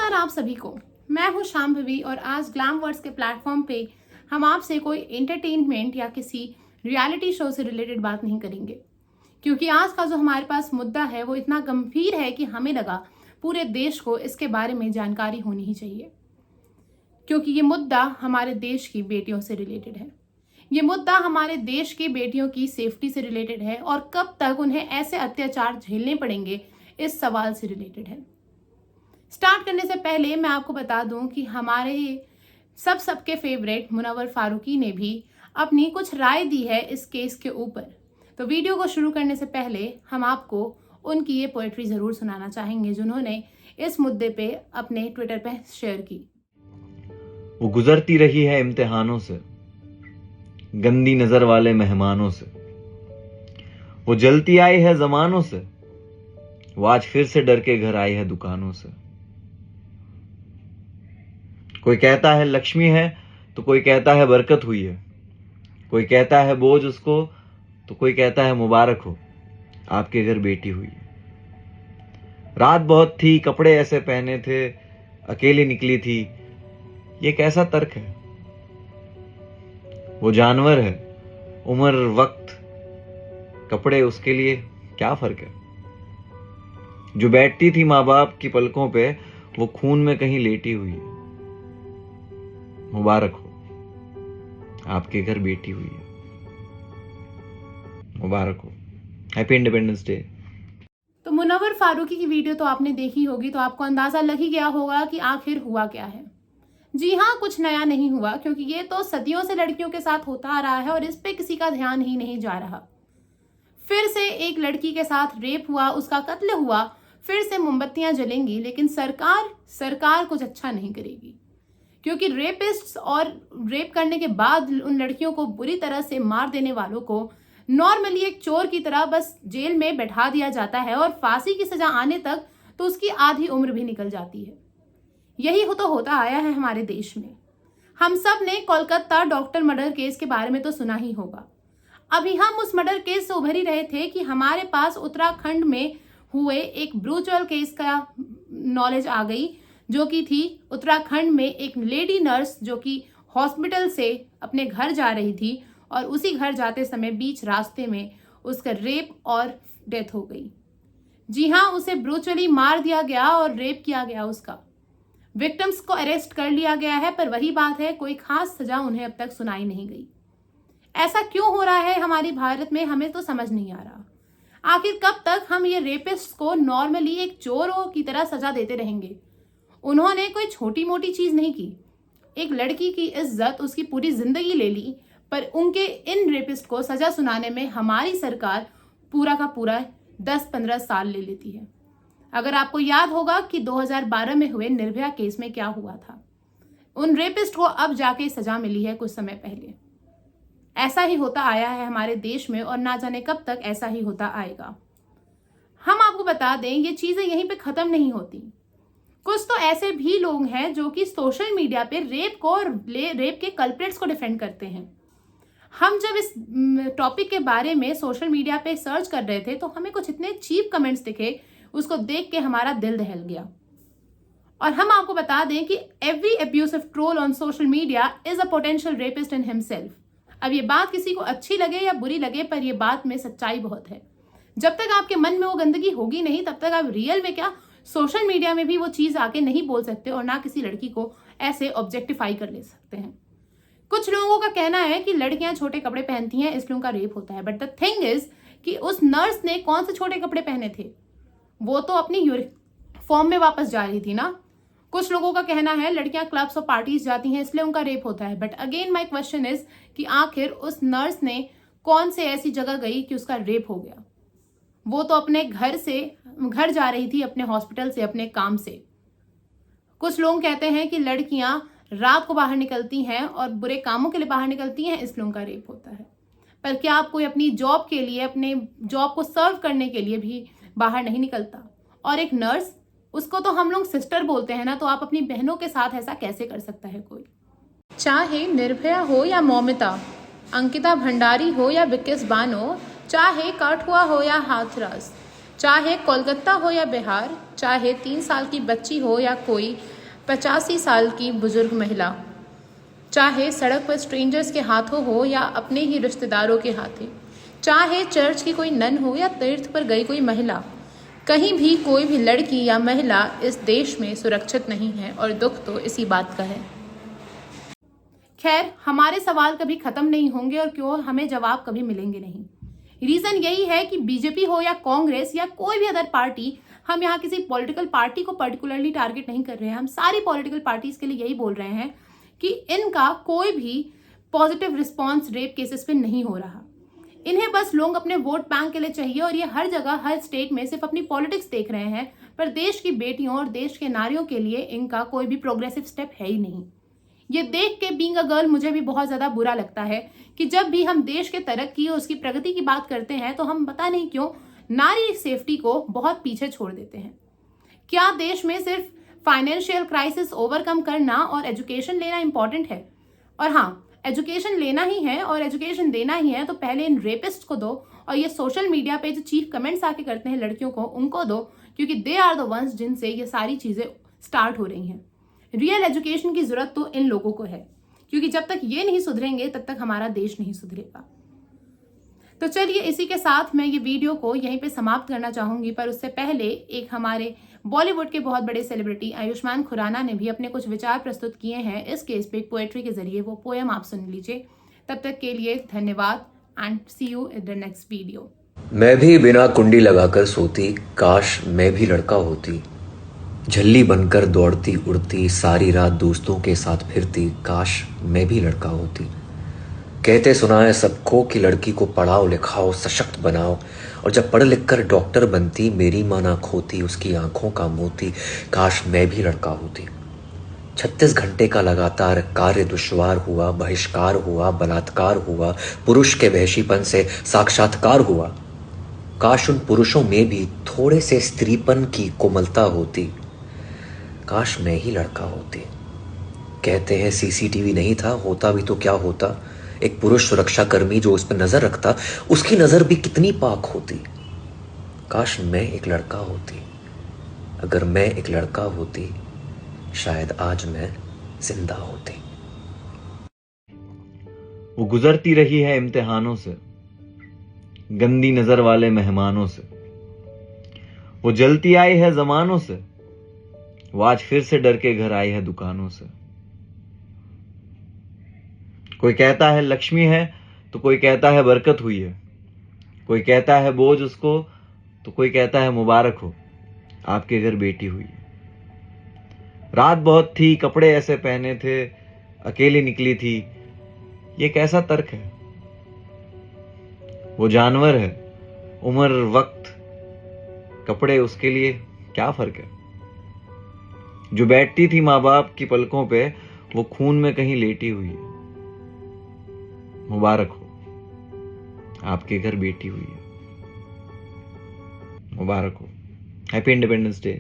नमस्कार आप सभी को। मैं हूं शांभवी और आज ग्लैम वर्ड्स के प्लेटफॉर्म पे हम आपसे कोई एंटरटेनमेंट या किसी रियलिटी शो से रिलेटेड बात नहीं करेंगे, क्योंकि आज का जो हमारे पास मुद्दा है वो इतना गंभीर है कि हमें लगा पूरे देश को इसके बारे में जानकारी होनी ही चाहिए, क्योंकि ये मुद्दा हमारे देश की बेटियों से रिलेटेड है। ये मुद्दा हमारे देश की बेटियों की सेफ्टी से रिलेटेड है और कब तक उन्हें ऐसे अत्याचार झेलने पड़ेंगे इस सवाल से रिलेटेड है। स्टार्ट करने से पहले मैं आपको बता दूं कि हमारे सबके फेवरेट मुनव्वर फारूकी ने भी अपनी कुछ राय दी है इस केस के ऊपर। तो वीडियो को शुरू करने से पहले हम आपको उनकी ये पोएट्री जरूर सुनाना चाहेंगे जिन्होंने इस मुद्दे पे अपने ट्विटर पे शेयर की। वो गुजरती रही है इम्तिहानों से, गंदी नजर वाले मेहमानों से। वो जलती आई है जमानों से, वो आज फिर से डर के घर आई है दुकानों से। कोई कहता है लक्ष्मी है तो कोई कहता है बरकत हुई है, कोई कहता है बोझ उसको तो कोई कहता है मुबारक हो, आपके घर बेटी हुई है। रात बहुत थी, कपड़े ऐसे पहने थे, अकेली निकली थी, ये कैसा तर्क है। वो जानवर है, उम्र वक्त कपड़े, उसके लिए क्या फर्क है। जो बैठती थी माँ बाप की पलकों पे वो खून में कहीं लेटी हुई है, मुबारक हो, आपके घर बेटी हुई है, मुबारक हो, हैप्पी इंडिपेंडेंस डे। तो मुनव्वर फारूकी की वीडियो तो आपने देखी होगी, तो आपको अंदाजा लग ही गया होगा कि आखिर हुआ क्या है। जी हाँ, कुछ नया नहीं हुआ, क्योंकि ये तो सदियों से लड़कियों के साथ होता आ रहा है और इस पे किसी का ध्यान ही नहीं जा रहा। फिर से एक लड़की के साथ रेप हुआ, उसका कत्ल हुआ, फिर से मोमबत्तियां जलेंगी, लेकिन सरकार कुछ अच्छा नहीं करेगी, क्योंकि रेपिस्ट्स और रेप करने के बाद उन लड़कियों को बुरी तरह से मार देने वालों को नॉर्मली एक चोर की तरह बस जेल में बैठा दिया जाता है और फांसी की सजा आने तक तो उसकी आधी उम्र भी निकल जाती है। यही तो होता आया है हमारे देश में। हम सब ने कोलकाता डॉक्टर मर्डर केस के बारे में तो सुना ही होगा। अभी हम उस मर्डर केस से उभर ही रहे थे कि हमारे पास उत्तराखंड में हुए एक ब्रूचुअल केस का नॉलेज आ गई, जो कि थी उत्तराखंड में एक लेडी नर्स जो कि हॉस्पिटल से अपने घर जा रही थी और उसी घर जाते समय बीच रास्ते में उसका रेप और डेथ हो गई। जी हाँ, उसे ब्रूचुअली मार दिया गया और रेप किया गया। उसका विक्टिम्स को अरेस्ट कर लिया गया है, पर वही बात है, कोई खास सजा उन्हें अब तक सुनाई नहीं गई। ऐसा क्यों हो रहा है हमारे भारत में, हमें तो समझ नहीं आ रहा। आखिर कब तक हम ये रेपिस्ट को नॉर्मली एक चोरों की तरह सजा देते रहेंगे। उन्होंने कोई छोटी मोटी चीज नहीं की, एक लड़की की इज्जत, उसकी पूरी जिंदगी ले ली, पर उनके इन रेपिस्ट को सजा सुनाने में हमारी सरकार पूरा का पूरा 10-15 साल ले लेती है। अगर आपको याद होगा कि 2012 में हुए निर्भया केस में क्या हुआ था, उन रेपिस्ट को अब जाके सजा मिली है कुछ समय पहले। ऐसा ही होता आया है हमारे देश में और ना जाने कब तक ऐसा ही होता आएगा। हम आपको बता दें, ये चीजें यहीं पे खत्म नहीं होती। कुछ तो ऐसे भी लोग हैं जो कि सोशल मीडिया पे रेप को और रेप के कल्प्रिट्स को डिफेंड करते हैं। हम जब इस टॉपिक के बारे में सोशल मीडिया पे सर्च कर रहे थे तो हमें कुछ इतने चीप कमेंट्स दिखे, उसको देख के हमारा दिल दहल गया। और हम आपको बता दें कि every abusive troll on social media is a potential rapist in himself. अब ये बात किसी को अच्छी लगे या बुरी लगे, पर ये बात में सच्चाई बहुत है। जब तक आपके मन में वो गंदगी होगी नहीं, तब तक आप रियल में क्या सोशल मीडिया में भी वो चीज आके नहीं बोल सकते और ना किसी लड़की को ऐसे ऑब्जेक्टिफाई कर ले सकते हैं। कुछ लोगों का कहना है कि लड़कियां छोटे कपड़े पहनती हैं इसलिए उनका रेप होता है, बट द थिंग इज कि उस नर्स ने कौन से छोटे कपड़े पहने थे, वो तो अपनी यूनिफॉर्म में वापस जा रही थी ना। कुछ लोगों का कहना है लड़कियां क्लब्स और पार्टीज जाती हैं इसलिए उनका रेप होता है, but again my question is कि आखिर उस नर्स ने कौन से ऐसी जगह गई कि उसका रेप हो गया। वो तो अपने घर जा रही थी, अपने हॉस्पिटल से, अपने काम से। कुछ लोग कहते हैं कि लड़कियां रात को बाहर निकलती हैं और बुरे कामों के लिए बाहर निकलती हैं इसलिए उनका रेप होता है। पर क्या आप कोई अपनी जॉब के लिए, अपने जॉब को सर्व करने के लिए भी बाहर नहीं निकलता? और एक नर्स, उसको तो हम लोग सिस्टर बोलते हैं ना, तो आप अपनी बहनों के साथ ऐसा कैसे कर सकता है कोई? चाहे निर्भया हो या मौमिता, अंकिता भंडारी हो या विकिस बानो, चाहे काठुआ हो या हाथरस, चाहे कोलकाता हो या बिहार, चाहे 3 साल की बच्ची हो या कोई 85 साल की बुजुर्ग महिला, चाहे सड़क पर स्ट्रेंजर्स के हाथों हो या अपने ही रिश्तेदारों के हाथे, चाहे चर्च की कोई नन हो या तीर्थ पर गई कोई महिला, कहीं भी कोई भी लड़की या महिला इस देश में सुरक्षित नहीं है और दुख तो इसी बात का है। खैर, हमारे सवाल कभी खत्म नहीं होंगे और क्यों हमें जवाब कभी मिलेंगे नहीं। रीजन यही है कि बीजेपी हो या कांग्रेस या कोई भी अदर पार्टी, हम यहाँ किसी पॉलिटिकल पार्टी को पर्टिकुलरली टारगेट नहीं कर रहे हैं। हम सारी पॉलिटिकल पार्टीज के लिए यही बोल रहे हैं कि इनका कोई भी पॉजिटिव रिस्पॉन्स रेप केसेस पे नहीं हो रहा। इन्हें बस लोग अपने वोट बैंक के लिए चाहिए और ये हर जगह हर स्टेट में सिर्फ अपनी पॉलिटिक्स देख रहे हैं, पर देश की बेटियों और देश के नारियों के लिए इनका कोई भी प्रोग्रेसिव स्टेप है ही नहीं। ये देख के बीइंग अ गर्ल मुझे भी बहुत ज्यादा बुरा लगता है कि जब भी हम देश के तरक्की और उसकी प्रगति की बात करते हैं तो हम पता नहीं क्यों नारी सेफ्टी को बहुत पीछे छोड़ देते हैं। क्या देश में सिर्फ फाइनेंशियल क्राइसिस ओवरकम करना और एजुकेशन लेना इंपॉर्टेंट है? और हाँ, एजुकेशन लेना ही है और एजुकेशन देना ही है तो पहले इन रेपिस्ट को दो, और ये सोशल मीडिया पे जो चीफ कमेंट्स आके करते हैं लड़कियों को, उनको दो, क्योंकि दे आर द वंस जिनसे ये सारी चीजें स्टार्ट हो रही हैं। रियल एजुकेशन की जरूरत तो इन लोगों को है, क्योंकि जब तक ये नहीं सुधरेंगे तब तक हमारा देश नहीं सुधरेगा। तो चलिए, इसी के साथ मैं ये वीडियो को यहीं पे समाप्त करना चाहूंगी, पर उससे पहले एक हमारे बॉलीवुड के बहुत बड़े सेलिब्रिटी आयुष्मान खुराना ने भी अपने कुछ विचार प्रस्तुत किए हैं इस केस पे पोएट्री के जरिए। वो पोएम आप सुन लीजिए। तब तक के लिए धन्यवाद and see you in the next video. मैं भी बिना कुंडी लगाकर सोती, काश मैं भी लड़का होती। झल्ली बनकर दौड़ती उड़ती, सारी रात दोस्तों के साथ फिरती, काश मैं भी लड़का होती। कहते सुना है सबको कि लड़की को पढ़ाओ लिखाओ सशक्त बनाओ, और जब पढ़ लिख कर डॉक्टर बनती, मेरी मां ना खोती उसकी आंखों का मोती, काश मैं भी लड़का होती। 36 घंटे का लगातार कार्य दुश्वार हुआ, बहिष्कार हुआ, बलात्कार हुआ, पुरुष के वहशीपन से साक्षात्कार हुआ। काश उन पुरुषों में भी थोड़े से स्त्रीपन की कोमलता होती, काश मैं ही लड़का होती। कहते हैं सीसीटीवी नहीं था, होता भी तो क्या होता, एक पुरुष सुरक्षा कर्मी जो उस पर नजर रखता, उसकी नजर भी कितनी पाक होती। काश मैं एक लड़का होती, अगर मैं एक लड़का होती, शायद आज मैं जिंदा होती। वो गुजरती रही है इम्तिहानों से, गंदी नजर वाले मेहमानों से। वो जलती आई है जमानों से, वो आज फिर से डर के घर आई है दुकानों से। कोई कहता है लक्ष्मी है तो कोई कहता है बरकत हुई है, कोई कहता है बोझ उसको तो कोई कहता है मुबारक हो, आपके घर बेटी हुई है। रात बहुत थी, कपड़े ऐसे पहने थे, अकेली निकली थी, ये कैसा तर्क है? वो जानवर है, उम्र वक्त कपड़े उसके लिए क्या फर्क है? जो बैठती थी माँ बाप की पलकों पे, वो खून में कहीं लेटी हुई है। मुबारक हो, आपके घर बेटी हुई है। मुबारक हो। Happy independence day.